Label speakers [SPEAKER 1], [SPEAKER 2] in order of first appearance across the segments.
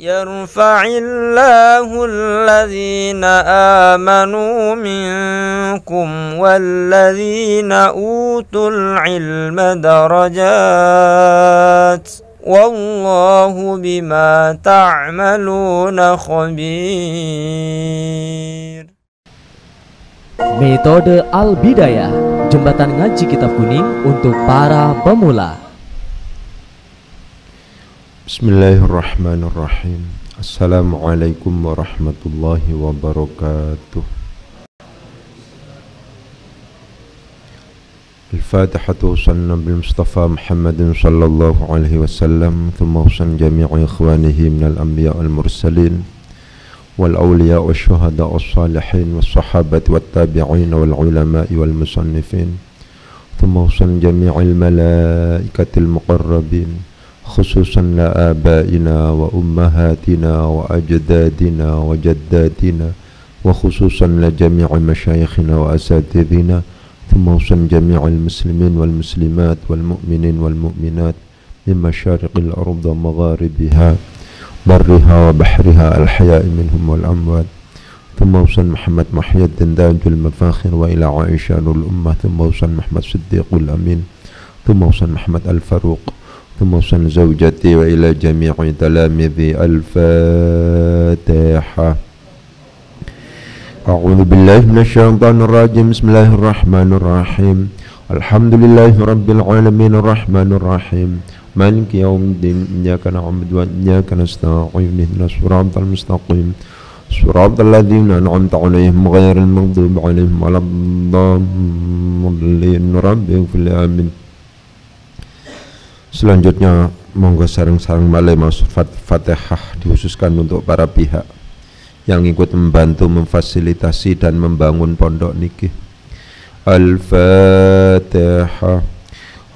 [SPEAKER 1] يرفع الله الذين آمنوا منكم والذين أوتوا العلم درجات والله بما تعملون خبير.
[SPEAKER 2] Metode Al-Bidayah, jembatan ngaji kitab kuning untuk para pemula.
[SPEAKER 3] Bismillahirrahmanirrahim. Assalamualaikum warahmatullahi wabarakatuh. Al-Fatihatu sanna bil Mustafa Muhammadin sallallahu alaihi wasallam, thumma san jami'i ikhwanihi minal anbiya wal mursalin wal awliya wal syuhada wal salihin wal sahabati wat tabi'in wal ulama'i wal musannifin, thumma san jami'il malaikatil muqarrabin khususan la abaina wa ummahatina wa ajdadina wa jaddatina wa khususan la jami'i masyayikhina wa asatidina, thumma usan jami'il muslimin wal muslimat wal mu'minin wal mu'minat min masyariqil ardh wa magharibiha barriha wa bahriha al-haya'i minhum wal amwat, thumma usan Muhammad Muhyiddin Dajjal mafakhir wa ila Aisyah nul ummah, thumma usan Muhammad Siddiqul Amin, thumma usan Muhammad Al-Faruq, ثم وصل زوجتي وإلى جميع تلاميذي. الفاتحة. أعوذ بالله من الشيطان الرجيم. بسم الله الرحمن الرحيم. الحمد لله رب العالمين الرحمن الرحيم مالك يوم الدين إياك نعبد وإياك نستعين اهدنا الصراط المستقيم صراط الذين أنعمت عليهم غير المغضوب عليهم ولا الضالين. رب اغفر لي. آمين. Selanjutnya monggo sareng-sareng malih maos Fatihah dikhususkan untuk para pihak yang ikut membantu memfasilitasi dan membangun pondok niki. Al-Fatihah.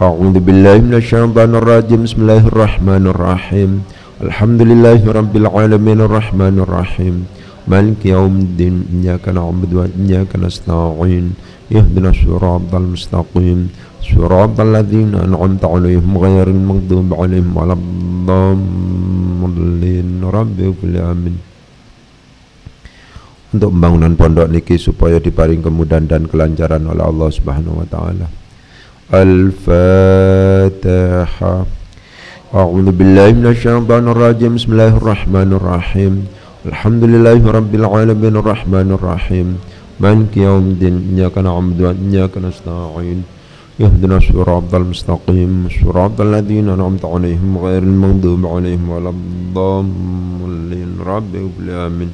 [SPEAKER 3] A'udzu billahi minasyaitonir rajim. Bismillahirrahmanirrahim. Alhamdulillahirabbil alamin arrahmanir rahim maliki yaumiddin iyyaka na'budu wa iyyaka nasta'in ihdinas siratal mustaqim Suratal ladzina an'amta 'alaihim ghairil maghdubi 'alaihim waladdallin. Rabbi ighfir li. Amin. Untuk pembangunan pondok niki supaya diparing kemudahan dan kelancaran oleh Allah Subhanahu wa taala. Al-Fatihah. A'udzu billahi minasyaitonir rajim. Bismillahirrahmanirrahim. Alhamdulillahirabbil alamin arrahmanir rahim maliki yaumiddin iyyaka na'budu wa iyyaka nasta'in اهدنا الصراط المستقيم صراط الذين أنعمت عليهم غير المغضوب عليهم ولا الضالين. رب اغفر لي. Amin.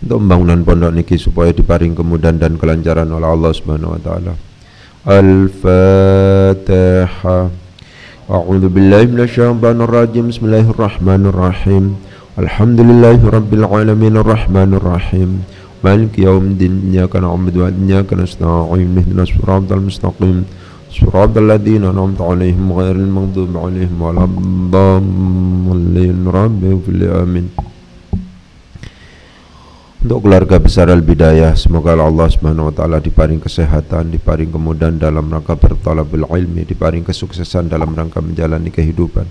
[SPEAKER 3] Untuk pembangunan pondok niki supaya diparing kemudahan dan kelancaran oleh Allah Subhanahu wa taala. Al-Fatihah. A'udzu billahi minasyaitonir rajim. Bismillahirrahmanirrahim. Alhamdulillahirabbil alamin arrahmanir rahim maliki yaumiddin iyyaka na'budu wa iyyaka nasta'in ihdinas siratal mustaqim siratal ladzina an'amta 'alaihim ghairil maghdubi 'alaihim waladdallin. Rabbi ighfir li. Amin. Untuk keluarga besar Al-Bidayah, semoga Allah Subhanahu wa taala diparing kesehatan, diparing kemudahan dalam rangka berthalabul ilmi, diparing kesuksesan dalam rangka menjalani kehidupan,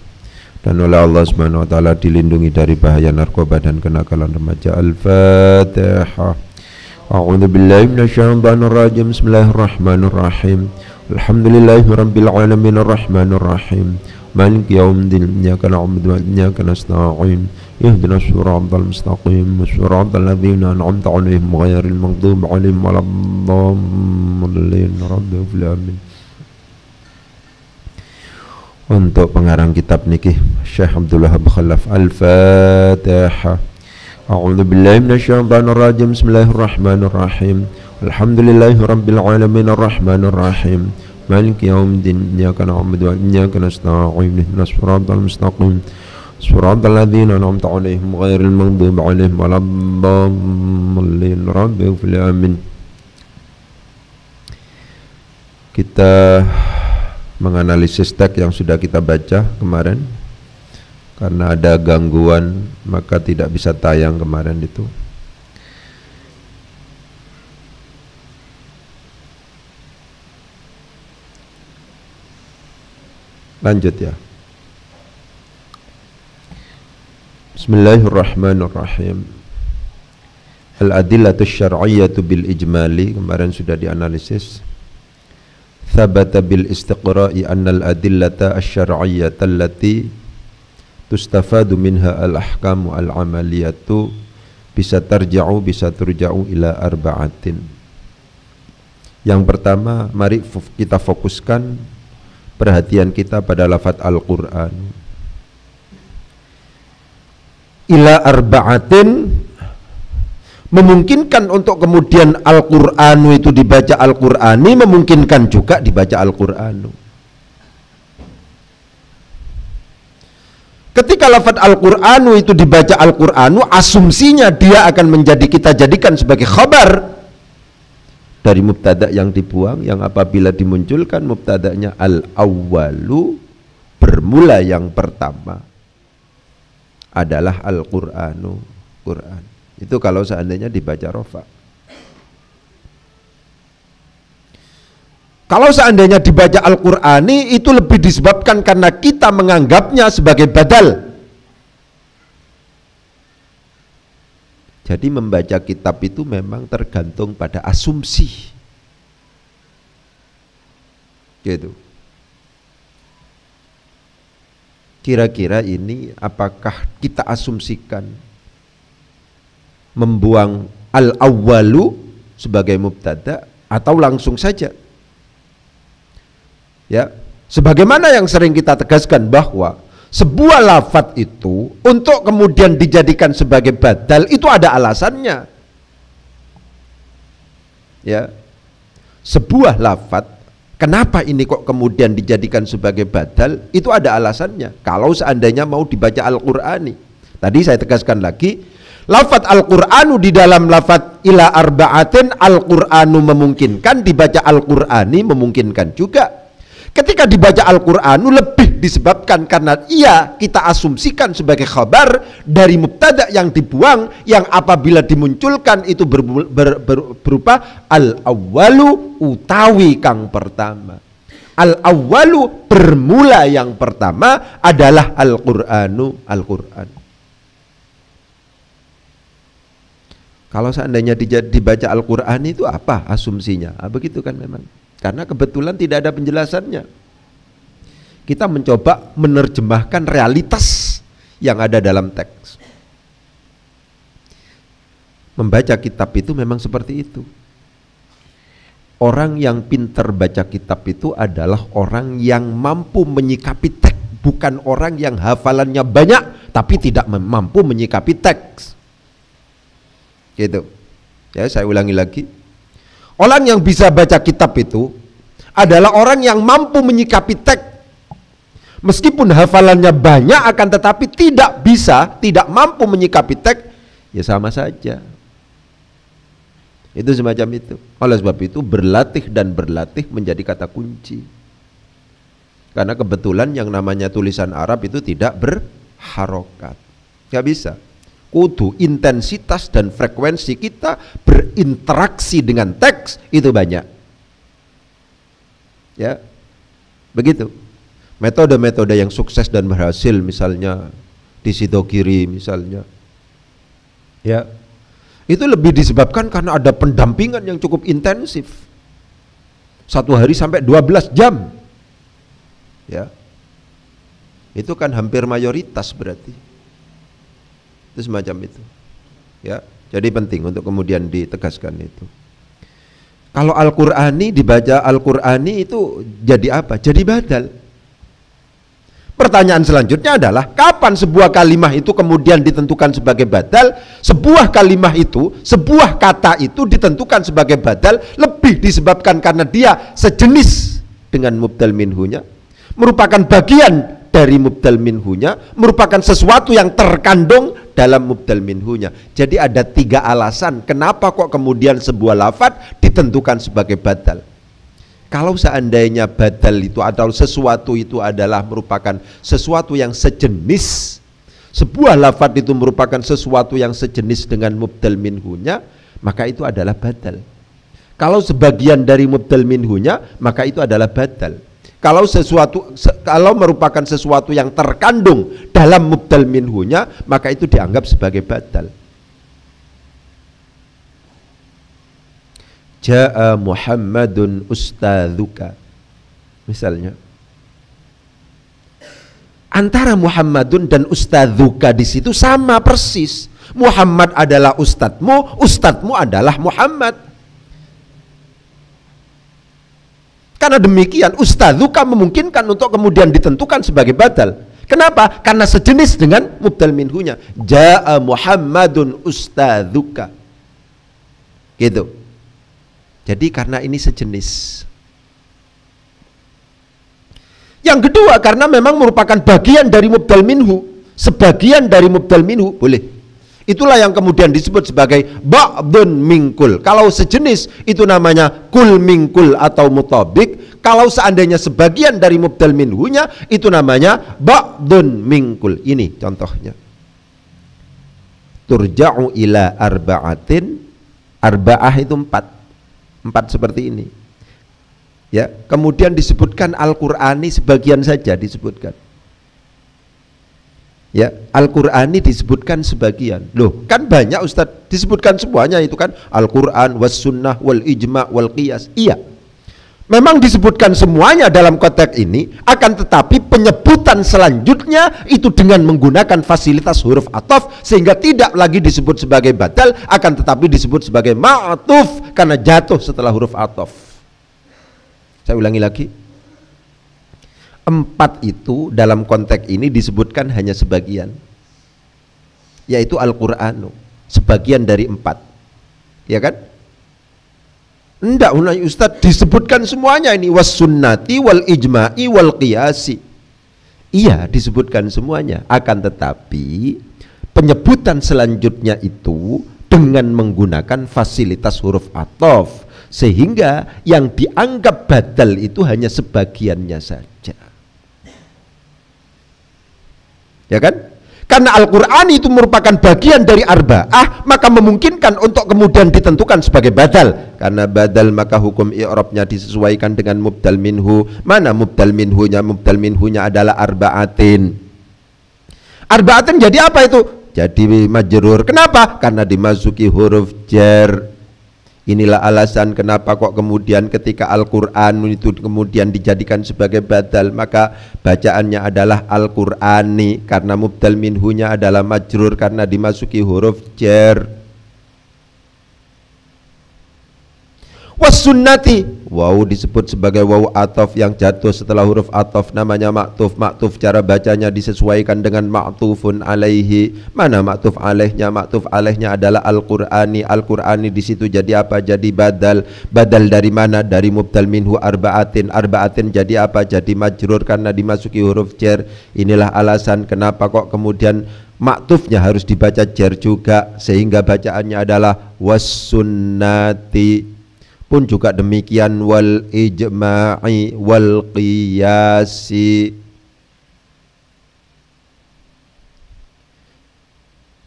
[SPEAKER 3] dan oleh Allah Subhanahu wa taala dilindungi dari bahaya narkoba dan kenakalan remaja. Al-Fatihah. A'udzu billahi minasyaitonir rajim. Bismillahirrahmanirrahim. Alhamdulillahirabbil alamin arrahmanir rahim maliki yaumiddin iyyaka na'budu wa iyyaka nasta'in ihdinas siratal mustaqim siratal ladzina an'amta 'alaihim ghairil maghdubi 'alaihim waladdallin. Rabbi ighfir li. Amin. Untuk pengarang kitab niki Syekh Abdul Wahab Khalaf. Al-Fatihah. A'udzu billahi minasyaitonir rajim. Bismillahirrahmanirrahim. Alhamdulillahirabbil alamin arrahmanir rahim maliki yaumiddin iyyaka na'budu wa iyyaka nasta'in ihdinas siratal mustaqim siratal ladzina an'amta 'alaihim ghairil maghdubi 'alaihim waladdallin. Rabbi ighfir li. Amin. Kita menganalisis teks yang sudah kita baca kemarin. Karena ada gangguan maka tidak bisa tayang kemarin itu. Lanjut ya. Bismillahirrahmanirrahim. Al-adillatu syar'iyyatu bil ijmali, kemarin sudah dianalisis. Thabata bil istiqra'i anna al-adillata asy-syar'iyyata allati tustafadu minha al-ahkamu al-amaliyatu bisa turja'u ila arba'atin. Yang pertama, mari kita fokuskan perhatian kita pada lafaz Al-Qur'an. Ila arba'atin, memungkinkan untuk kemudian Al-Qur'anu itu dibaca Al-Qur'ani, memungkinkan juga dibaca Al-Qur'anu. Ketika lafaz Al-Qur'anu itu dibaca Al-Qur'anu, asumsinya dia akan kita jadikan sebagai khabar dari mubtada yang dibuang, yang apabila dimunculkan mubtadanya al-awwalu, bermula yang pertama adalah Al-Qur'anu, Quran. Itu kalau seandainya dibaca rofa. Kalau seandainya dibaca Al-Qur'ani, itu lebih disebabkan karena kita menganggapnya sebagai badal. Jadi membaca kitab itu memang tergantung pada asumsi. Gitu. Kira-kira ini apakah kita asumsikan membuang al-awwalu sebagai mubtada atau langsung saja? Ya, sebagaimana yang sering kita tegaskan bahwa sebuah lafadz itu untuk kemudian dijadikan sebagai badal itu ada alasannya. Ya. Sebuah lafadz kenapa ini kok kemudian dijadikan sebagai badal itu ada alasannya. Kalau seandainya mau dibaca Al-Qur'ani. Tadi saya tegaskan lagi, lafadz Al-Qur'anu di dalam lafadz ila arba'atin, Al-Qur'anu memungkinkan, dibaca Al-Qur'ani memungkinkan juga. Ketika dibaca Al-Qur'anu lebih disebabkan karena kita asumsikan sebagai khabar dari mubtada yang dibuang, yang apabila dimunculkan itu berupa al-awwalu utawi kang pertama. Al-awwalu bermula yang pertama adalah Al-Qur'anu, Al-Qur'an. Kalau seandainya dibaca Al-Qur'an itu apa asumsinya? Begitu kan memang. Karena kebetulan tidak ada penjelasannya. Kita mencoba menerjemahkan realitas yang ada dalam teks. Membaca kitab itu memang seperti itu. Orang yang pintar baca kitab itu adalah orang yang mampu menyikapi teks, bukan orang yang hafalannya banyak tapi tidak mampu menyikapi teks. Gitu. Ya, saya ulangi lagi. Orang yang bisa baca kitab itu adalah orang yang mampu menyikapi teks. Meskipun hafalannya banyak akan tetapi tidak mampu menyikapi teks, ya sama saja. Itu semacam itu. Oleh sebab itu berlatih dan berlatih menjadi kata kunci. Karena kebetulan yang namanya tulisan Arab itu tidak berharokat. Gak bisa. Kudu intensitas dan frekuensi kita berinteraksi dengan teks itu banyak. Ya, begitu. Metode-metode yang sukses dan berhasil, misalnya di Sidogiri misalnya, ya, itu lebih disebabkan karena ada pendampingan yang cukup intensif. 1 hari sampai 12 jam. Ya, itu kan hampir mayoritas berarti. Itu semacam itu. Ya, jadi penting untuk kemudian ditegaskan itu. Kalau Al-Qur'ani dibaca Al-Qur'ani itu jadi apa? Jadi badal. Pertanyaan selanjutnya adalah kapan sebuah kalimah itu kemudian ditentukan sebagai badal? Sebuah kalimah itu, sebuah kata itu ditentukan sebagai badal lebih disebabkan karena dia sejenis dengan mubdal minhunya, merupakan bagian dari mubdal minhunya, merupakan sesuatu yang terkandung dalam mubdal minhunya. Jadi ada 3 alasan kenapa kok kemudian sebuah lafadz ditentukan sebagai badal. Kalau seandainya badal itu atau sesuatu itu adalah merupakan sesuatu yang sejenis, sebuah lafadz itu merupakan sesuatu yang sejenis dengan mubdal minhunya, maka itu adalah badal. Kalau sebagian dari mubdal minhunya, maka itu adalah badal. Kalau merupakan sesuatu yang terkandung dalam mubdal minhunya, maka itu dianggap sebagai badal. Ja'a Muhammadun ustadzuka. Misalnya, antara Muhammadun dan ustadzuka di situ sama persis. Muhammad adalah ustadzmu, ustadzmu adalah Muhammad. Karena demikian ustadzuka memungkinkan untuk kemudian ditentukan sebagai badal. Kenapa? Karena sejenis dengan mubdal minhunya. Ja'a Muhammadun ustadzuka. Gitu. Jadi karena ini sejenis. Yang kedua, karena memang merupakan bagian dari mubdal minhu. Sebagian dari mubdal minhu, boleh. Itulah yang kemudian disebut sebagai ba'dun mingkul. Kalau sejenis itu namanya kul mingkul atau mutabik. Kalau seandainya sebagian dari mubdal minhunya itu namanya ba'dun mingkul. Ini contohnya. Turja'u ila arba'atin. Arba'ah itu 4 seperti ini. Ya, kemudian disebutkan Al-Qur'ani sebagian saja disebutkan. Ya, Al-Qur'ani disebutkan sebagian. Loh, kan banyak Ustaz, disebutkan semuanya itu kan Al-Qur'an was sunnah wal ijma' wal qiyas. Iya. Memang disebutkan semuanya dalam konteks ini, akan tetapi penyebutan selanjutnya itu dengan menggunakan fasilitas huruf ataf sehingga tidak lagi disebut sebagai badal, akan tetapi disebut sebagai ma'tuf karena jatuh setelah huruf ataf. Saya ulangi lagi. 4 itu dalam konteks ini disebutkan hanya sebagian, yaitu Al-Qur'anu, sebagian dari 4, ya kan? Enggak, Ustaz, disebutkan semuanya ini, was sunnati wal ijma'i wal qiyasi. Iya, disebutkan semuanya, akan tetapi penyebutan selanjutnya itu dengan menggunakan fasilitas huruf ataf, sehingga yang dianggap badal itu hanya sebagiannya saja. Ya kan? Karena Al-Qur'an itu merupakan bagian dari arba'ah, maka memungkinkan untuk kemudian ditentukan sebagai badal. Karena badal maka hukum i'rabnya disesuaikan dengan mubdal minhu. Mana mubdal minhunya? Mubdal minhunya adalah arba'atin. Arba'atin jadi apa itu? Jadi majrur. Kenapa? Karena dimasuki huruf jar. Inilah alasan kenapa kok kemudian ketika Al-Qur'an itu kemudian dijadikan sebagai badal, maka bacaannya adalah Al-Qur'ani, karena mubdal minhunya adalah majrur karena dimasuki huruf jar. Was sunnati, waw disebut sebagai waw ataf yang jatuh setelah huruf ataf, namanya ma'tuf. Ma'tuf cara bacanya disesuaikan dengan ma'tufun alaihi. Mana ma'tuf alaihnya? Ma'tuf alaihnya adalah Al-Qur'ani. Al-Qur'ani di situ jadi apa? Jadi badal. Badal dari mana? Dari mubdal minhu arba'atin. Arba'atin jadi apa? Jadi majrur karena dimasuki huruf jar. Inilah alasan kenapa kok kemudian ma'tufnya harus dibaca jar juga, sehingga bacaannya adalah was sunnati. Pun juga demikian wal ijma'i wal qiyasi.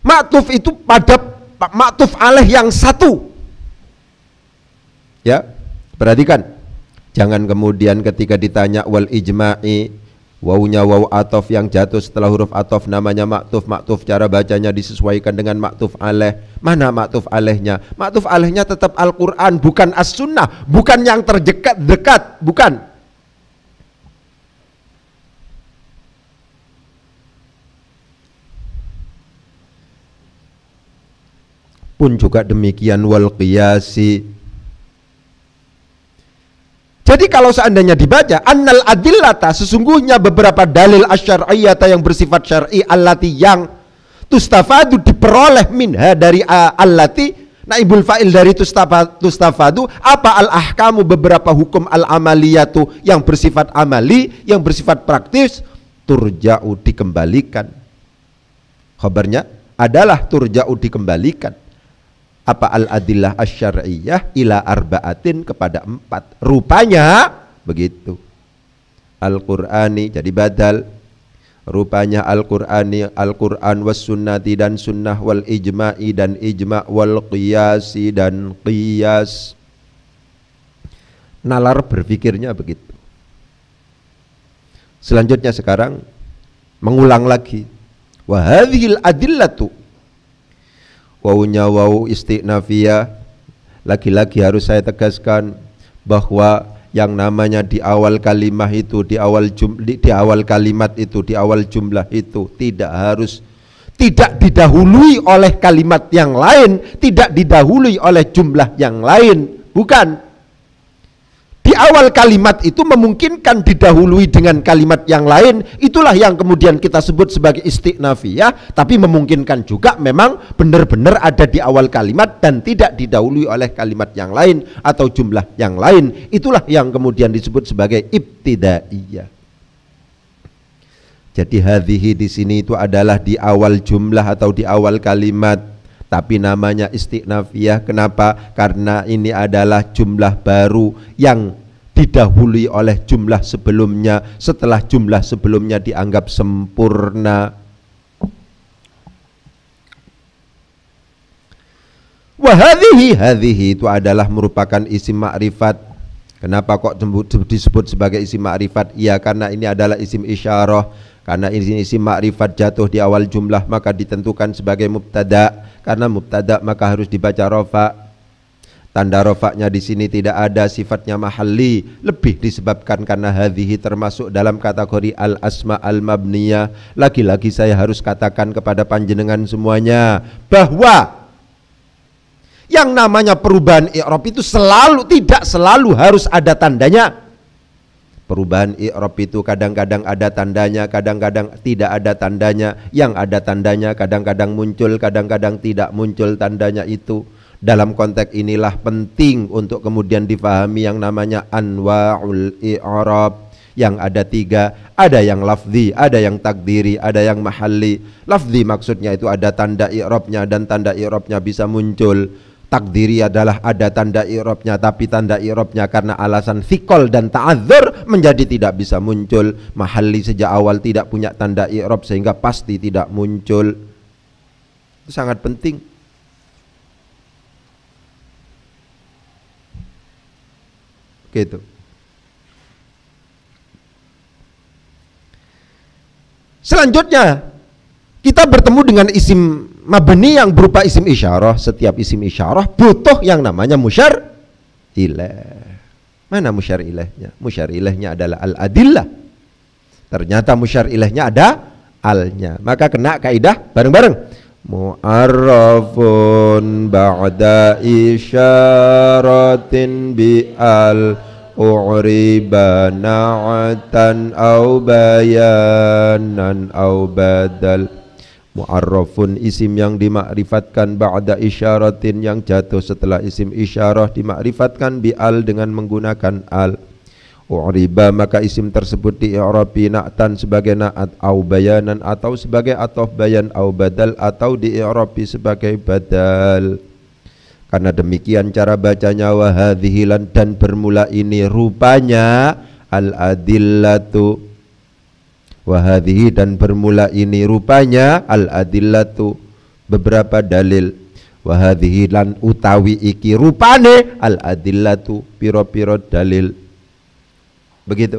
[SPEAKER 3] Ma'tuf itu pada ma'tuf alaih yang satu. Ya, perhatikan. Jangan kemudian ketika ditanya wal ijma'i, wawunya waw ataf yang jatuh setelah huruf ataf namanya ma'tuf. Ma'tuf cara bacanya disesuaikan dengan ma'tuf alaih. Mana ma'tuf alaihnya? Ma'tuf alaihnya tetap Al-Qur'an, bukan as-sunnah, bukan yang terdekat, bukan. Pun juga demikian wal qiyasi. Jadi kalau seandainya dibaca annal adillata, sesungguhnya beberapa dalil asyar'iyyata yang bersifat syar'i, allati yang tustafadu diperoleh minha dari allati, naibul fa'il dari tustafadu, apa al-ahkamu beberapa hukum al-amaliyatu yang bersifat amali, yang bersifat praktis, turja'u dikembalikan. Khabarnya adalah turja'u dikembalikan. Apa al-adillah asyar'iyyah ila arba'atin, kepada 4. Rupanya begitu. Al-Qur'ani jadi badal. Rupanya Al-Qur'ani, Al-Qur'an was sunnati dan sunnah, wal ijma'i dan ijma', wal qiyasi dan qiyas. Nalar berpikirnya begitu. Selanjutnya sekarang mengulang lagi. Wa hadhil adillatu. Wawunya wawu istiqnafiyah. Lagi-lagi harus saya tegaskan bahwa yang namanya di awal kalimat itu, di awal kalimat itu, di awal jumlah itu tidak didahului oleh kalimat yang lain, tidak didahului oleh jumlah yang lain, bukan. Di awal kalimat itu memungkinkan didahului dengan kalimat yang lain, itulah yang kemudian kita sebut sebagai istiqnafiyah, tapi memungkinkan juga memang benar-benar ada di awal kalimat dan tidak didahului oleh kalimat yang lain atau jumlah yang lain, itulah yang kemudian disebut sebagai ibtidaiyah. Jadi hadhihi di sini itu adalah di awal jumlah atau di awal kalimat, tapi namanya istiqnafiyah. Kenapa? Karena ini adalah jumlah baru yang didahului oleh jumlah sebelumnya, setelah jumlah sebelumnya dianggap sempurna. Wa hadhihi itu adalah merupakan isim ma'rifat. Kenapa kok disebut sebagai isim ma'rifat? Ya karena ini adalah isim isyarah. Karena ini isim ma'rifat jatuh di awal jumlah maka ditentukan sebagai mubtada. Karena mubtada maka harus dibaca rafa. Tanda rafa'nya di sini tidak ada, sifatnya mahalli. Lebih disebabkan karena hadhihi termasuk dalam kategori al-asma al-mabniyah. Lagi-lagi saya harus katakan kepada panjenengan semuanya bahwa yang namanya perubahan i'rab itu tidak selalu harus ada tandanya. Perubahan i'rab itu kadang-kadang ada tandanya, kadang-kadang tidak ada tandanya. Yang ada tandanya kadang-kadang muncul, kadang-kadang tidak muncul tandanya itu. Dalam konteks inilah penting untuk kemudian difahami yang namanya anwa'ul i'rab. Yang ada 3, ada yang lafzi, ada yang takdiri, ada yang mahalli. Lafzi maksudnya itu ada tanda i'rabnya dan tanda i'rabnya bisa muncul. Takdiri adalah ada tanda i'rabnya tapi tanda i'rabnya karena alasan thiqal dan ta'adzur menjadi tidak bisa muncul. Mahalli sejak awal tidak punya tanda i'rab sehingga pasti tidak muncul. Itu sangat penting. Gitu. Selanjutnya kita bertemu dengan isim mabni yang berupa isim isyarah. Setiap isim isyarah butuh yang namanya musyar ilaih. Mana musyar ilaihnya? Musyar ilaihnya adalah al-adillah. Ternyata musyar ilaihnya ada alnya. Maka kena kaidah bareng-bareng. Mu'arrafun ba'da isyaratin bi'al u'riba na'atan au bayanan au badal. Mu'arrafun isim yang dimakrifatkan ba'da isyaratin yang jatuh setelah isim isyarah dimakrifatkan bi'al dengan menggunakan al. U'riba maka isim tersebut di-i'rabi na'tan sebagai na'at au bayanan atau sebagai atof bayan au badal atau di-i'rabi sebagai badal. Karena demikian cara bacanya wa hadhihi dan bermula ini rupanya al-adillatu. Wahadhihi dan bermula ini rupanya al-adillatu beberapa dalil. Wahadhihi lan utawi iki rupane al-adillatu piro-piro dalil. Begitu.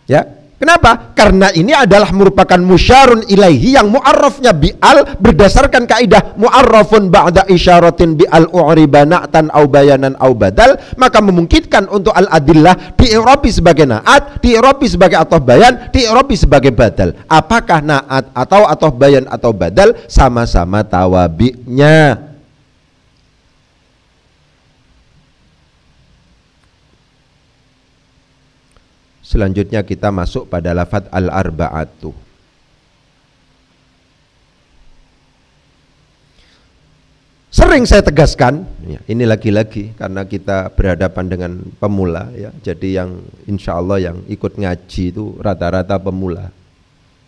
[SPEAKER 3] Ya. Kenapa? Karena ini adalah merupakan musyarun ilaihi yang mu'arrafnya bi'al berdasarkan kaidah mu'arrafun ba'da isyaratin bi'al u'riba na'tan au bayanan au badal, maka memungkinkan untuk al-adillah di-i'rabi sebagai na'at, di-i'rabi sebagai atof bayan, di-i'rabi sebagai badal. Apakah na'at atau atof bayan atau badal sama-sama tawabi'nya. Selanjutnya kita masuk pada lafadz al-arba'atu. Sering saya tegaskan, ya, ini lagi-lagi karena kita berhadapan dengan pemula, ya. Jadi yang insya Allah yang ikut ngaji itu rata-rata pemula,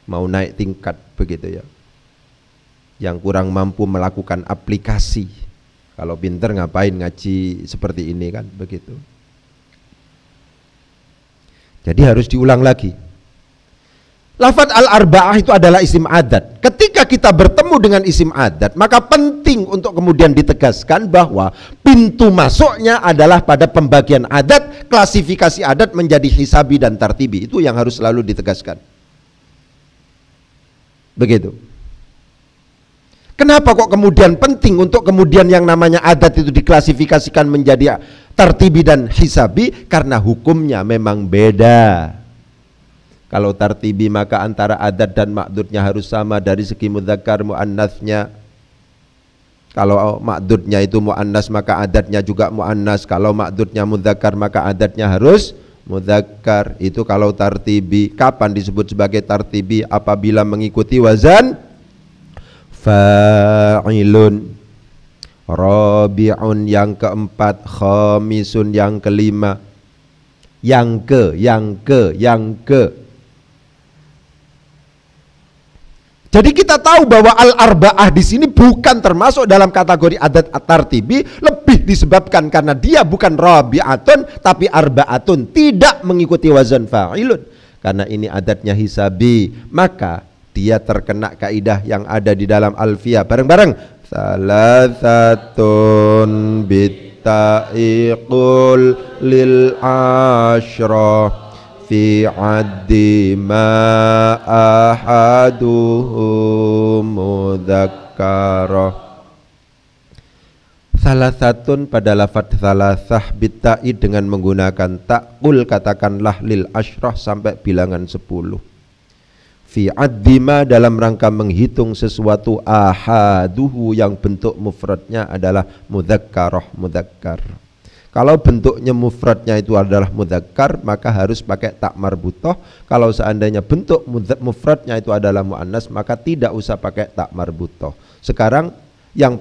[SPEAKER 3] mau naik tingkat begitu ya. Yang kurang mampu melakukan aplikasi. Kalau pinter ngapain ngaji seperti ini kan begitu. Jadi harus diulang lagi. Lafaz al-arba'ah itu adalah isim adat. Ketika kita bertemu dengan isim adat, maka penting untuk kemudian ditegaskan bahwa pintu masuknya adalah pada pembagian adat, klasifikasi adat menjadi hisabi dan tartibi. Itu yang harus selalu ditegaskan. Begitu. Kenapa kok kemudian penting untuk kemudian yang namanya adat itu diklasifikasikan menjadi tartibi dan hisabi? Karena hukumnya memang beda. Kalau tartibi maka antara adat dan ma'dudnya harus sama dari segi mudzakkar muannasnya. Kalau ma'dudnya itu muannas maka adatnya juga muannas. Kalau ma'dudnya mudzakkar maka adatnya harus mudzakkar. Itu kalau tartibi. Kapan disebut sebagai tartibi? Apabila mengikuti wazan fa'ilun, rabi'un yang keempat, khamisun yang kelima, yang ke. Jadi kita tahu bahwa al-arba'ah di sini bukan termasuk dalam kategori adat tartibi, lebih disebabkan karena dia bukan rabi'atun tapi arba'atun, tidak mengikuti wazan fa'ilun. Karena ini adatnya hisabi, maka dia terkena kaidah yang ada di dalam alfiyah. Bareng-bareng. Salasatun bitta'iqul lil asyrah fi addi ma ahaduhum mudzakkara. Salasatun pada lafadz salasah bitta'i dengan menggunakan ta'ul, katakanlah lil asyrah sampai bilangan 10. Fi addi ma dalam rangka menghitung sesuatu ahaduhu yang bentuk mufradnya adalah mudzakkarah, mudzakkar. Kalau bentuknya mufradnya itu adalah mudzakkar, maka harus pakai tak marbutah. Kalau seandainya bentuk mufradnya itu adalah muannas, maka tidak usah pakai tak marbutah. Sekarang yang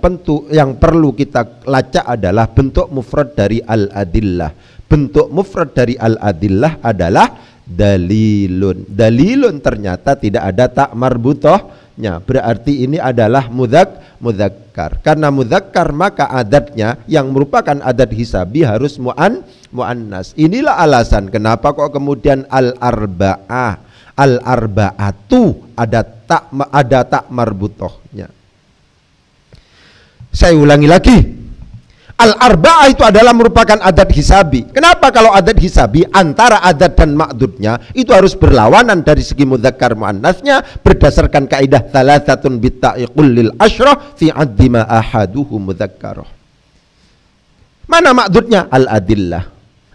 [SPEAKER 3] perlu kita lacak adalah bentuk mufrad dari al-adillah. Bentuk mufrad dari al-adillah adalah dalilun. Dalilun ternyata tidak ada tak marbutahnya. Berarti ini adalah mudzakkar. Karena mudzakkar maka adatnya yang merupakan adat hisabi harus muannas. Inilah alasan kenapa kok kemudian al-arba'ah, al-arba'atu ada tak marbutahnya. Saya ulangi lagi. Al-arba'ah itu adalah merupakan adat hisabi. Kenapa kalau adat hisabi antara adat dan ma'dudnya itu harus berlawanan dari segi mudzakkar muannasnya berdasarkan kaidah salasatun bitta'iqul lil asyrah fi addi ma ahaduhu mudzakkarah. Mana ma'dudnya? Al-adillah.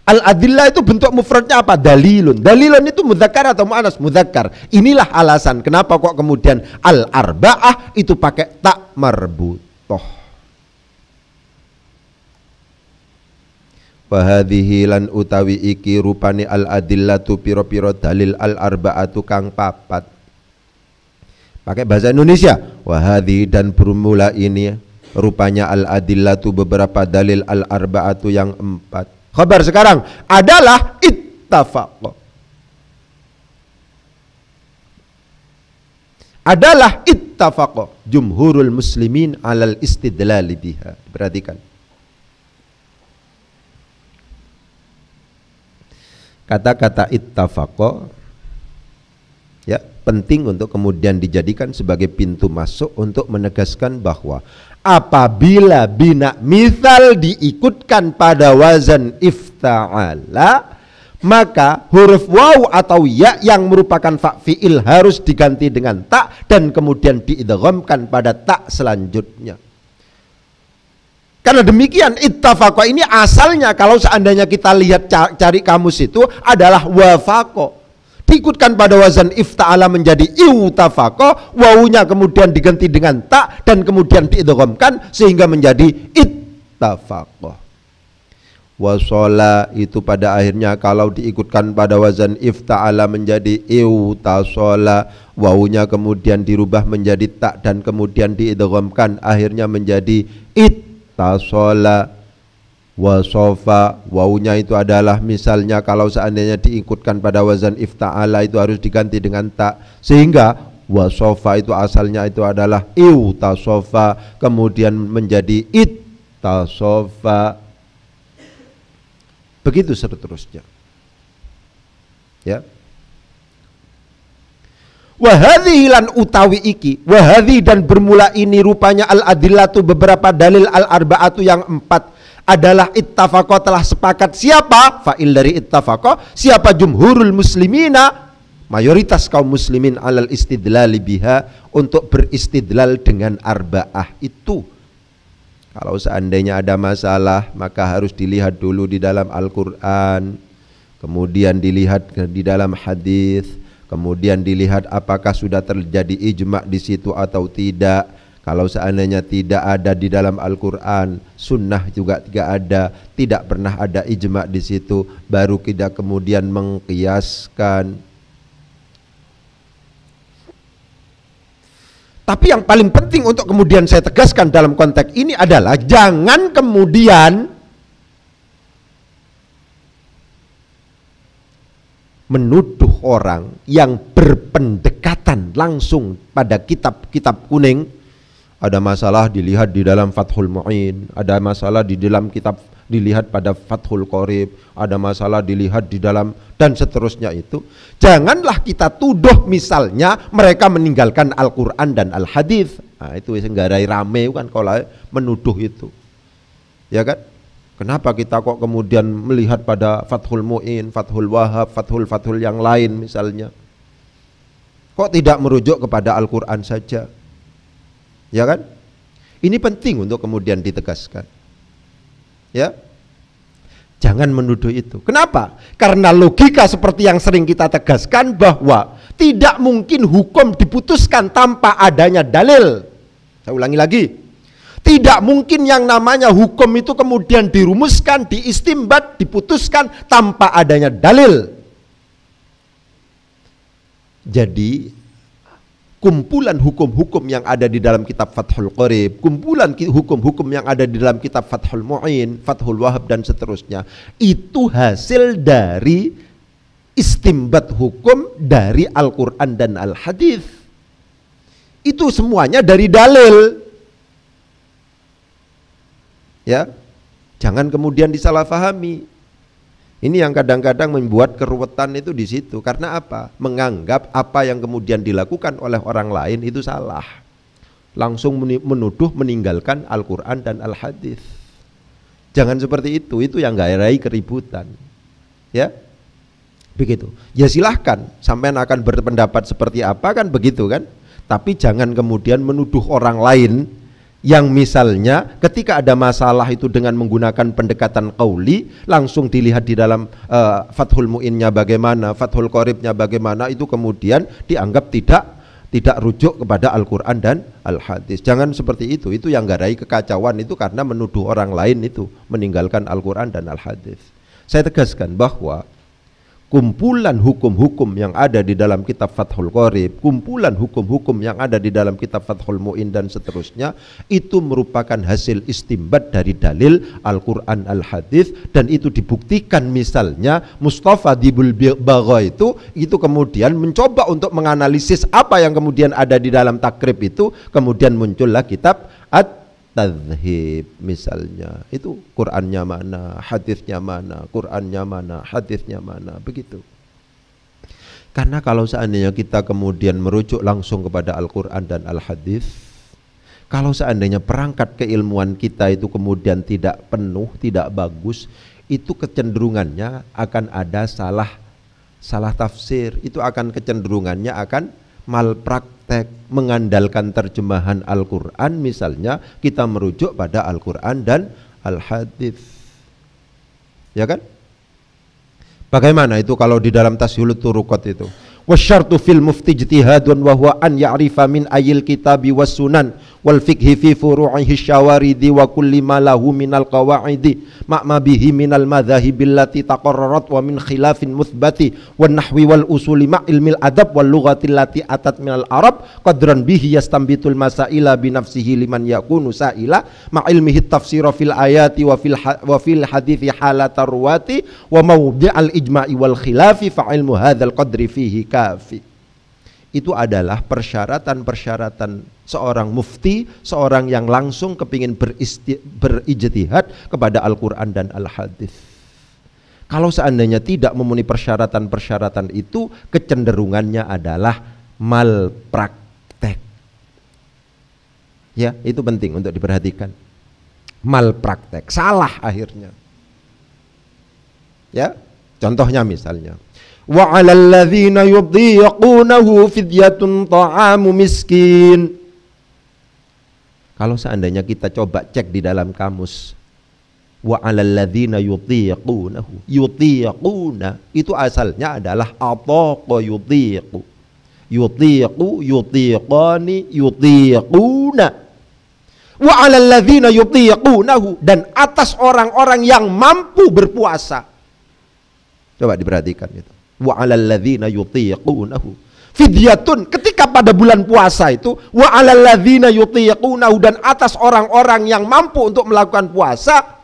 [SPEAKER 3] Al-adillah itu bentuk mufradnya apa? Dalilun. Dalilun itu mudzakkar atau muannas? Mudzakkar. Inilah alasan kenapa kok kemudian al-arba'ah itu pakai tak marbutah. Wahadhihi lan utawi iki rupane al-adillatu piro-piro dalil al-arba'atu kang papat. Pakai bahasa Indonesia. Wahadhi dan bermula ini rupanya al-adillatu beberapa dalil al-arba'atu yang 4. Khabar sekarang adalah ittafaqa. Adalah ittafaqa jumhurul muslimin alal istidlali biha. Perhatikan. Kata-kata ittafaqa ya penting untuk kemudian dijadikan sebagai pintu masuk untuk menegaskan bahwa apabila bina misal diikutkan pada wazan ifta'ala, maka huruf waw atau ya yang merupakan fi'il harus diganti dengan tak dan kemudian diidghamkan pada tak selanjutnya. Karena demikian ittafaqa ini asalnya kalau seandainya kita lihat cari kamus itu adalah wafaqa. Diikutkan pada wazan ifta'ala menjadi iutafaqa, wawunya kemudian diganti dengan tak dan kemudian diidghamkan sehingga menjadi ittafaqa. Wasala itu pada akhirnya kalau diikutkan pada wazan ifta'ala menjadi iutasala, wawunya kemudian dirubah menjadi tak dan kemudian diidghamkan akhirnya menjadi tasola. Wasofa, wawunya itu adalah misalnya kalau seandainya diikutkan pada wazan ifta'ala itu harus diganti dengan tak, sehingga wasofa itu asalnya itu adalah iutasofa kemudian menjadi ittasofa, begitu seterusnya ya. Wahadhi lan utawi iki, wahadhi dan bermula ini rupanya al-adillatu beberapa dalil al-arba'atu yang 4 adalah ittafaqa telah sepakat. Siapa? Fa'il dari ittafaqa, siapa? Jumhurul muslimina, mayoritas kaum muslimin, alal istidlali biha, untuk beristidlal dengan arba'ah itu. Kalau seandainya ada masalah, maka harus dilihat dulu di dalam Al-Quran, kemudian dilihat di dalam hadis, kemudian dilihat apakah sudah terjadi ijma' di situ atau tidak. Kalau seandainya tidak ada di dalam Al-Quran, sunnah juga tidak ada, tidak pernah ada ijma' di situ, baru kita kemudian mengkiaskan. Tapi yang paling penting untuk kemudian saya tegaskan dalam konteks ini adalah jangan kemudian menuduh orang yang berpendekatan langsung pada kitab-kitab kuning. Ada masalah dilihat di dalam Fathul Mu'in, ada masalah di dalam kitab dilihat pada Fathul Qorib, ada masalah dilihat di dalam, dan seterusnya itu. Janganlah kita tuduh misalnya mereka meninggalkan Al-Quran dan Al-Hadis. Nah, itu senggarai rame kan kalau menuduh itu, ya kan? Kenapa kita kok kemudian melihat pada Fathul Mu'in, Fathul Wahab, Fathul yang lain misalnya? Kok tidak merujuk kepada Al-Quran saja? Ya kan? Ini penting untuk kemudian ditegaskan. Ya, jangan menuduh itu. Kenapa? Karena logika seperti yang sering kita tegaskan bahwa tidak mungkin hukum diputuskan tanpa adanya dalil. Saya ulangi lagi. Tidak mungkin yang namanya hukum itu kemudian dirumuskan, diistimbat, diputuskan tanpa adanya dalil. Jadi kumpulan hukum-hukum yang ada di dalam kitab Fathul Qorib, kumpulan hukum-hukum yang ada di dalam kitab Fathul Mu'in, Fathul Wahab dan seterusnya, itu hasil dari istimbat hukum dari Al-Quran dan Al-Hadis. Itu semuanya dari dalil. Ya, jangan kemudian disalahpahami. Ini yang kadang-kadang membuat keruwetan itu di situ. Karena apa? Menganggap apa yang kemudian dilakukan oleh orang lain itu salah. Langsung menuduh meninggalkan Al-Quran dan Al-Hadis. Jangan seperti itu yang garai keributan. Ya, begitu. Ya silahkan, sampean akan berpendapat seperti apa kan begitu kan. Tapi jangan kemudian menuduh orang lain yang misalnya ketika ada masalah itu dengan menggunakan pendekatan qauli, langsung dilihat di dalam Fathul Mu'innya bagaimana, Fathul Qoribnya bagaimana, itu kemudian dianggap tidak rujuk kepada Al-Quran dan Al-Hadis. Jangan seperti itu yang garai kekacauan itu karena menuduh orang lain itu meninggalkan Al-Quran dan Al-Hadis. Saya tegaskan bahwa kumpulan hukum-hukum yang ada di dalam kitab Fathul Qorib, kumpulan hukum-hukum yang ada di dalam kitab Fathul Mu'in dan seterusnya, itu merupakan hasil istimbat dari dalil Al-Quran Al-Hadis, dan itu dibuktikan. Misalnya Mustafa Dibul Bagha itu kemudian mencoba untuk menganalisis apa yang kemudian ada di dalam takrib itu, kemudian muncullah kitab At-Tadhhib misalnya. Itu Qur'annya mana, hadisnya mana, Qur'annya mana, hadisnya mana, begitu. Karena kalau seandainya kita kemudian merujuk langsung kepada Al-Quran dan Al-Hadis, kalau seandainya perangkat keilmuan kita itu kemudian tidak penuh, tidak bagus, itu kecenderungannya akan ada salah tafsir, itu akan kecenderungannya akan malpraktek, mengandalkan terjemahan Al-Quran misalnya, kita merujuk pada Al-Quran dan Al-Hadis, ya kan? Bagaimana itu kalau di dalam Tashilut Turuqat itu? Wasyartu fil mufti ijtihadun wa huwa an ya'rifa min ayil kitabi was sunan wal fiqhi fi furu'ihi syawaridi wa kulli ma lahu minal qawaidi ma'ma bihi minal madhahibi allati taqarrarat wa min khilafin muthbati wan nahwi wal usuli ma ilmil adab wal lughati allati atat minal arab qadran bihi yastambitul masaila bi nafsihi liman yakunu sa'ila ma ilmihi tafsira fil ayati wa fil hadithi halata ruwati wa mawdi'al ijma'i wal khilafi fa ilmu hadzal qadri fihi kafi. Itu adalah persyaratan-persyaratan seorang mufti, seorang yang langsung kepingin berijtihad kepada Al-Quran dan Al-Hadis. Kalau seandainya tidak memenuhi persyaratan-persyaratan itu, kecenderungannya adalah malpraktek. Ya, itu penting untuk diperhatikan. Malpraktek, salah akhirnya. Ya, contohnya misalnya, wa 'alal ladzina yudhiqunahu fidyatun ta'amu miskin. Kalau seandainya kita coba cek di dalam kamus, wa 'alal ladzina yudhiqunahu, yudhiquna itu asalnya adalah ataqa yudhiqu. Yudhiqu, yudhiqani, yudhiquna. Wa 'alal ladzina yudhiqunahu, dan atas orang-orang yang mampu berpuasa. Coba diperhatikan itu. Wa 'alal ladzina yudhiqunahu fidyatun, ketika pada bulan puasa itu, wa 'alal ladzina yudhiqunahu, dan atas orang-orang yang mampu untuk melakukan puasa.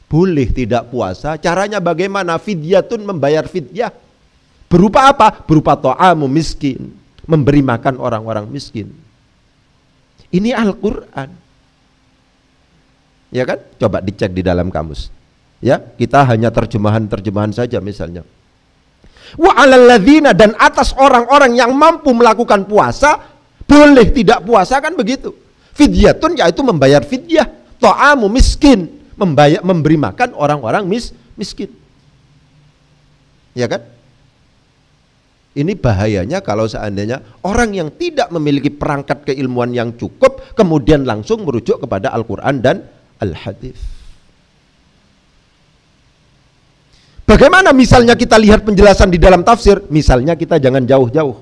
[SPEAKER 3] Boleh tidak puasa, caranya bagaimana? Fidyatun, membayar fidyah. Berupa apa? Berupa ta'amu miskin, memberi makan orang-orang miskin. Ini Al-Quran. Ya kan? Coba dicek di dalam kamus. Ya, kita hanya terjemahan-terjemahan saja misalnya. Wa 'alal ladzina, dan atas orang-orang yang mampu melakukan puasa, boleh tidak puasa, kan begitu. Fidyatun, yaitu membayar fidyah. Ta'amu miskin, memberi makan orang-orang miskin. Ya kan? Ini bahayanya kalau seandainya orang yang tidak memiliki perangkat keilmuan yang cukup kemudian langsung merujuk kepada Al-Quran dan Al-Hadis. Bagaimana misalnya kita lihat penjelasan di dalam tafsir? Misalnya kita jangan jauh-jauh.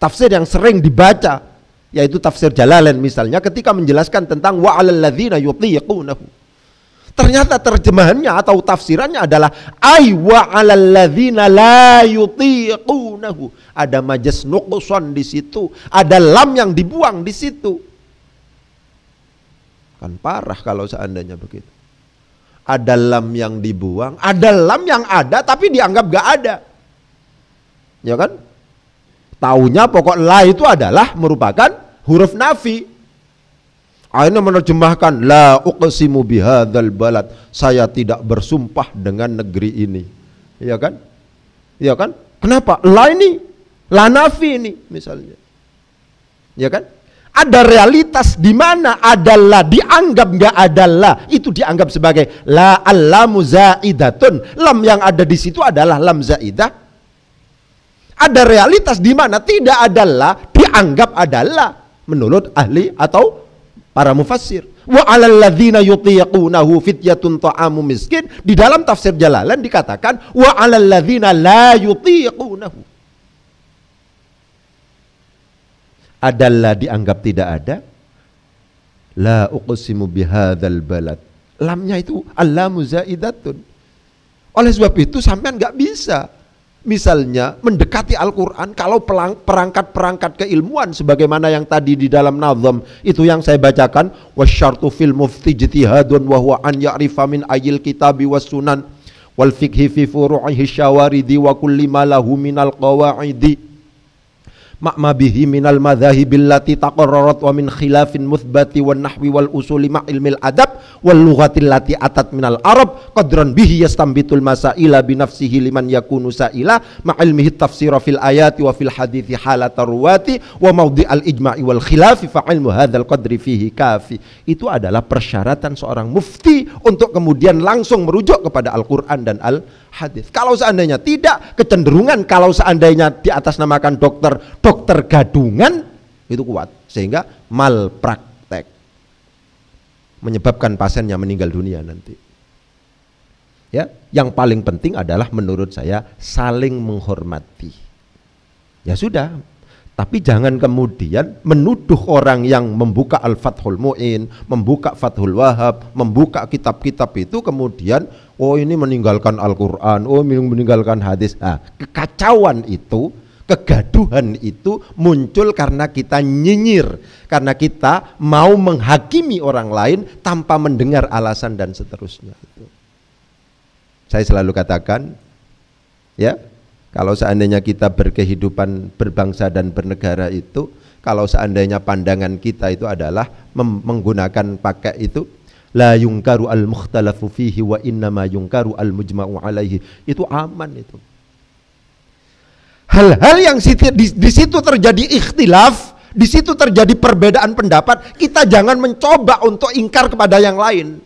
[SPEAKER 3] Tafsir yang sering dibaca, yaitu tafsir Jalalain misalnya, ketika menjelaskan tentang wa 'alal ladzina yutiqunahu. Ternyata terjemahannya atau tafsirannya adalah ay wa 'alal ladzina la yutiqunahu. Ada majas nuqsan di situ, ada lam yang dibuang di situ. Kan parah kalau seandainya begitu. Ada lam yang dibuang, ada lam yang ada tapi dianggap gak ada. Ya kan? Taunya pokok la itu adalah merupakan huruf nafi. Akhirnya menerjemahkan la uqsimu bihadzal balad, saya tidak bersumpah dengan negeri ini. Ya kan? Ya kan? Kenapa? La ini, la nafi ini misalnya. Ya kan? Ada realitas di mana ada la dianggap enggak ada la, itu dianggap sebagai la allamu zaidatun. Lam yang ada di situ adalah lam zaidah. Ada realitas di mana tidak ada la dianggap ada la menurut ahli atau para mufassir. Wa 'alal ladzina yutiqunahu fidyatun ta'amu miskin. Di dalam tafsir Jalalain dikatakan wa 'alal ladzina la yutiqunahu. Adalah dianggap tidak ada. La uqsimu bihadzal balad. Lamnya itu allamu zaidatun. Oleh sebab itu sampean enggak bisa misalnya mendekati Al-Quran kalau perangkat-perangkat keilmuan sebagaimana yang tadi di dalam nazam itu yang saya bacakan, wasyartu fil mufti ijtihadun wa huwa an ya'rifa min ayil kitabi was sunan wal fiqhi fi furu'ihi syawaridi wa kulli ma lahu minal qawaidi ma'ma bihi minal madzahibil lati taqarrarat wa min khilafin muthbati wan nahwi wal usuli ma ilmil adab wal lughatil lati atat minal arab qadran bihi yastambitul masaila bi nafsihi liman yakunu sa'ila ma ilmihi tafsira fil ayati wa fil hadithi halata ruwati wa mawdi al ijma'i wal khilafi fa ilmu hadzal qadri fihi kafi. Itu adalah persyaratan seorang mufti untuk kemudian langsung merujuk kepada Al-Quran dan Al-Hadis. Kalau seandainya tidak, kecenderungan kalau seandainya di atas namakan dokter gadungan itu kuat sehingga malpraktek menyebabkan pasiennya meninggal dunia nanti. Ya, yang paling penting adalah menurut saya saling menghormati. Ya sudah, tapi jangan kemudian menuduh orang yang membuka Al-Fathul Mu'in, membuka Fathul Wahab, membuka kitab-kitab itu kemudian oh ini meninggalkan Al-Quran, oh ini meninggalkan hadis. Nah, kekacauan itu, kegaduhan itu muncul karena kita nyinyir, karena kita mau menghakimi orang lain tanpa mendengar alasan dan seterusnya. Saya selalu katakan, ya, kalau seandainya kita berkehidupan berbangsa dan bernegara itu, kalau seandainya pandangan kita itu adalah menggunakan pakai itu la yungkaru al-mukhtalafu fihi wa innama yungkaru al-mujma'u alaihi, itu aman itu. hal-hal yang di situ terjadi ikhtilaf, di situ terjadi perbedaan pendapat, kita jangan mencoba untuk ingkar kepada yang lain.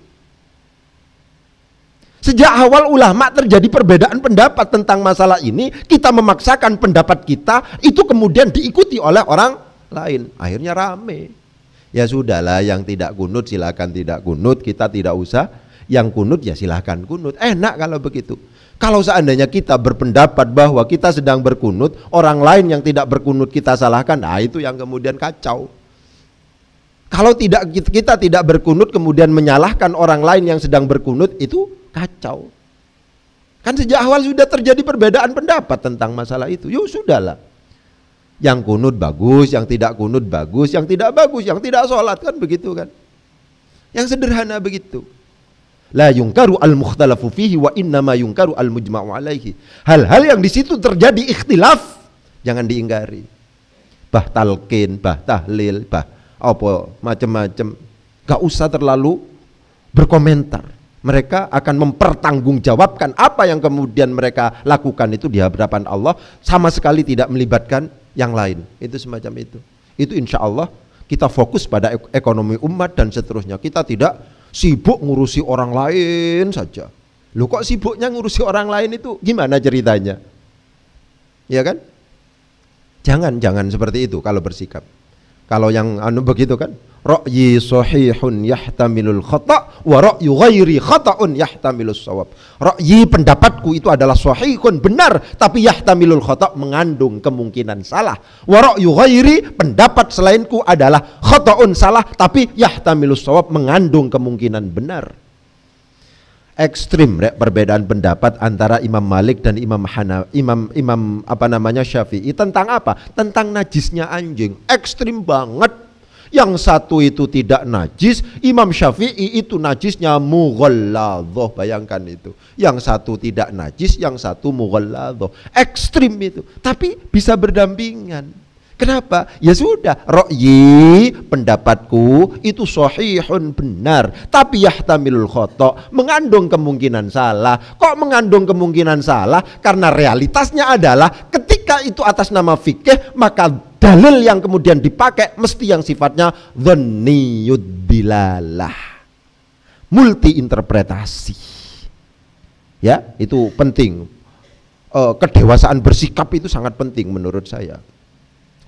[SPEAKER 3] Sejak awal ulama terjadi perbedaan pendapat tentang masalah ini, kita memaksakan pendapat kita itu kemudian diikuti oleh orang lain. Akhirnya rame. Ya sudahlah, yang tidak kunut silakan tidak kunut, kita tidak usah. Yang kunut ya silakan kunut. Enak kalau begitu. Kalau seandainya kita berpendapat bahwa kita sedang berkunut, orang lain yang tidak berkunut kita salahkan, nah itu yang kemudian kacau. Kalau kita tidak berkunut kemudian menyalahkan orang lain yang sedang berkunut, itu kacau. Kan sejak awal sudah terjadi perbedaan pendapat tentang masalah itu. Yuk sudahlah. Yang kunut bagus, yang tidak kunut bagus, yang tidak bagus, yang tidak sholat, kan begitu kan. Yang sederhana begitu. La yungkaru al-mukhtalafu fihi wa innama yungkaru al-mujma'u alaihi. Hal-hal yang di situ terjadi ikhtilaf jangan diingkari. Bah talqin, bah tahlil, bah apa macam-macam, gak usah terlalu berkomentar. Mereka akan mempertanggungjawabkan apa yang kemudian mereka lakukan itu di hadapan Allah, sama sekali tidak melibatkan yang lain. Itu semacam itu. Itu insya Allah kita fokus pada ekonomi umat dan seterusnya. Kita tidak sibuk ngurusi orang lain saja. Loh kok sibuknya ngurusi orang lain itu gimana ceritanya? Ya kan? Jangan seperti itu kalau bersikap. Kalau yang begitu kan, ra'yi sahihun yahtamilul khata' wa ra'yu ghairi khata'un yahtamilus shawab. Ra'yi pendapatku itu adalah sahihun benar, tapi yahtamilul khata' mengandung kemungkinan salah. Wa ra'yu ghairi pendapat selainku adalah khata'un salah, tapi yahtamilus shawab mengandung kemungkinan benar. Ekstrim perbedaan pendapat antara Imam Malik dan Imam Syafi'i tentang apa? Tentang najisnya anjing. Ekstrim banget. Yang satu itu tidak najis, Imam Syafi'i itu najisnya mughalladhah. Bayangkan itu. Yang satu tidak najis, yang satu mughalladhah. Ekstrim itu. Tapi bisa berdampingan. Kenapa? Ya sudah, ra'yi pendapatku itu sahihun benar, tapi yahtamilul khata' mengandung kemungkinan salah. Kok mengandung kemungkinan salah? Karena realitasnya adalah ketika itu atas nama fikih, maka dalil yang kemudian dipakai mesti yang sifatnya dhanniyud dilalah, multi interpretasi. Ya, itu penting. Kedewasaan bersikap itu sangat penting menurut saya.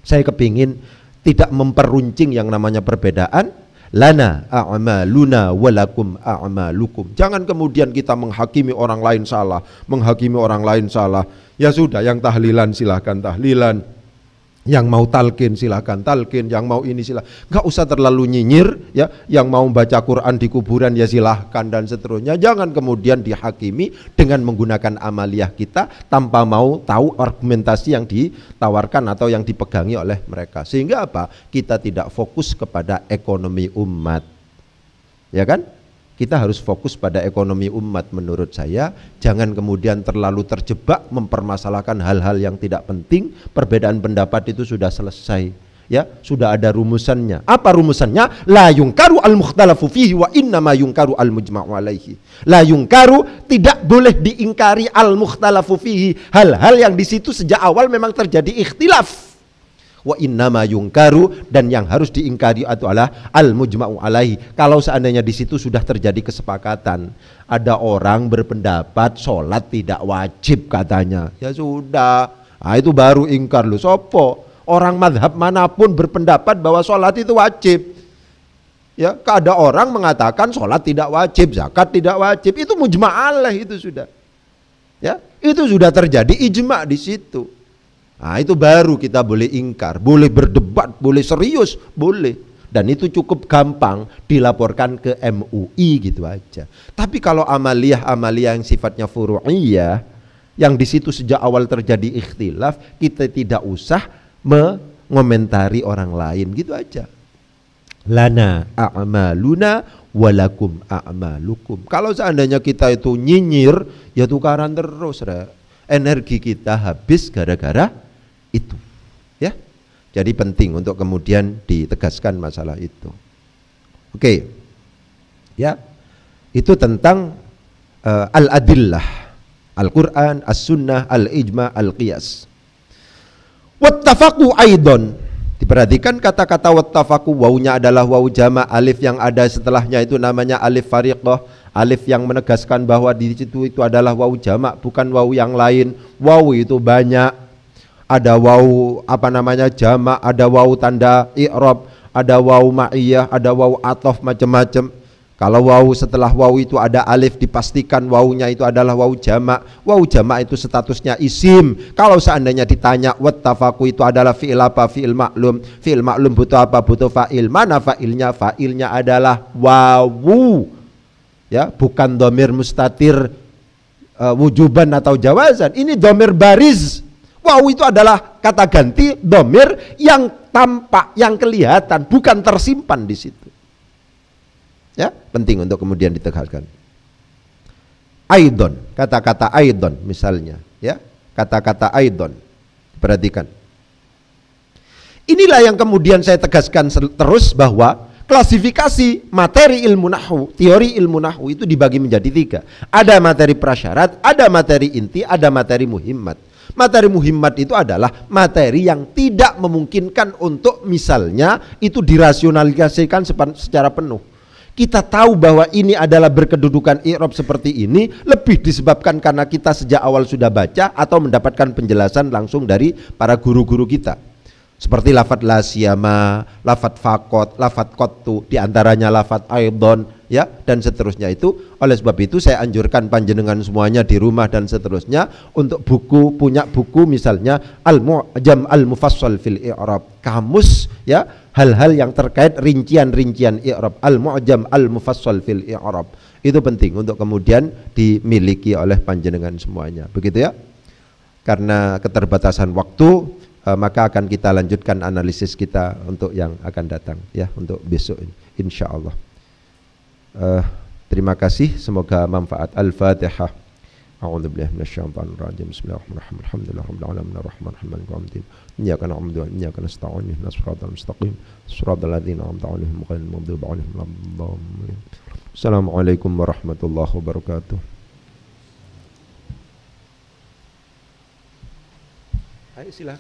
[SPEAKER 3] Saya kepingin tidak memperuncing yang namanya perbedaan. Lana a'maluna walakum a'malukum. Jangan kemudian kita menghakimi orang lain salah, menghakimi orang lain salah. Ya sudah, yang tahlilan silahkan tahlilan, yang mau talqin silahkan talqin, yang mau ini silahkan. Gak usah terlalu nyinyir ya. Yang mau baca Quran di kuburan ya silahkan dan seterusnya. Jangan kemudian dihakimi dengan menggunakan amaliyah kita tanpa mau tahu argumentasi yang ditawarkan atau yang dipegangi oleh mereka. Sehingga apa? Kita tidak fokus kepada ekonomi umat. Ya kan? Kita harus fokus pada ekonomi umat menurut saya. Jangan kemudian terlalu terjebak mempermasalahkan hal-hal yang tidak penting. Perbedaan pendapat itu sudah selesai. Ya, sudah ada rumusannya. Apa rumusannya? La yungkaru al-mukhtalafu fihi wa innama yungkaru al-mujma'u alaihi. La yungkaru, tidak boleh diingkari al-mukhtalafu fihi. Hal-hal yang di situ sejak awal memang terjadi ikhtilaf. Wa innama yungkaru, dan yang harus diingkari adalah al-mujma'u alaihi. Kalau seandainya di situ sudah terjadi kesepakatan, ada orang berpendapat sholat tidak wajib katanya, ya sudah, nah itu baru ingkar. Loh sopo? Orang madhab manapun berpendapat bahwa sholat itu wajib. Ya, ada orang mengatakan sholat tidak wajib, zakat tidak wajib, itu mujma' alaih, itu sudah. Ya, itu sudah terjadi ijma' di situ. Nah itu baru kita boleh ingkar, boleh berdebat, boleh serius, boleh. Dan itu cukup gampang dilaporkan ke MUI gitu aja. Tapi kalau amaliyah yang sifatnya furu'iyah, yang di situ sejak awal terjadi ikhtilaf, kita tidak usah mengomentari orang lain gitu aja. Lana a'maluna walakum a'malukum. Kalau seandainya kita itu nyinyir, ya tukaran terus, energi kita habis gara-gara itu, ya. Jadi penting untuk kemudian ditegaskan masalah itu. Oke, ya, itu tentang al-adillah, Al-Quran, As-Sunnah, Al-Ijma, Al-Qiyas. Wattafaqu aidon. Diperhatikan kata-kata wattafaqu, wawunya adalah wawu jama', alif yang ada setelahnya itu namanya alif fariqah, alif yang menegaskan bahwa di situ itu adalah wawu jama', bukan wawu yang lain. Wawu itu banyak. Ada wawu jama', ada wawu tanda i'rab, ada wawu ma'iyah, ada wawu ataf, macam-macam. Kalau wawu setelah wawu itu ada alif, dipastikan wawunya itu adalah wawu jama'. Wawu jama' itu statusnya isim. Kalau seandainya ditanya wattafaqu itu adalah fi'il apa? Fi'il maklum. Fi'il maklum butuh apa? Butuh fa'il. Mana fa'ilnya? Fa'ilnya adalah wawu. Ya, bukan dhamir mustatir wujuban atau jawazan. Ini dhamir bariz. Wawu itu adalah kata ganti dhamir yang tampak, yang kelihatan, bukan tersimpan di situ. Ya, penting untuk kemudian ditegaskan. Aidon, kata-kata aidon misalnya, ya, kata-kata aidon. Perhatikan. Inilah yang kemudian saya tegaskan terus bahwa klasifikasi materi ilmu nahwu, teori ilmu nahwu itu dibagi menjadi 3. Ada materi prasyarat, ada materi inti, ada materi muhimmat. Materi muhimmat itu adalah materi yang tidak memungkinkan untuk misalnya itu dirasionalisasikan secara penuh. Kita tahu bahwa ini adalah berkedudukan i'rab seperti ini lebih disebabkan karena kita sejak awal sudah baca atau mendapatkan penjelasan langsung dari para guru-guru kita. Seperti lafadz la siyama, lafadz faqat, lafadz qattu, diantaranya lafadz aidon, ya, dan seterusnya itu. Oleh sebab itu saya anjurkan panjenengan semuanya di rumah dan seterusnya untuk punya buku misalnya Al-Mu'jam Al-Mufassal fil I'rab, kamus, ya, hal-hal yang terkait rincian-rincian i'rab, Al-Mu'jam Al-Mufassal fil I'rab. Itu penting untuk kemudian dimiliki oleh panjenengan semuanya. Begitu ya. Karena keterbatasan waktu, maka akan kita lanjutkan analisis kita untuk yang akan datang, ya, untuk besok ini insyaallah. Terima kasih, semoga manfaat. Al-Fatihah. A'udzubillahi minasyaitonir rajim. Bismillahirrahmanirrahim. Alhamdulillahirabbil alamin arrahmanirrahim maliki yaumiddin. Iyyaka na'budu wa iyyaka nasta'in. Ihdinas siratal mustaqim. Siratal ladzina an'amta 'alaihim ghairil maghdubi 'alaihim waladdallin. Assalamualaikum warahmatullahi wabarakatuh. Ayo silakan.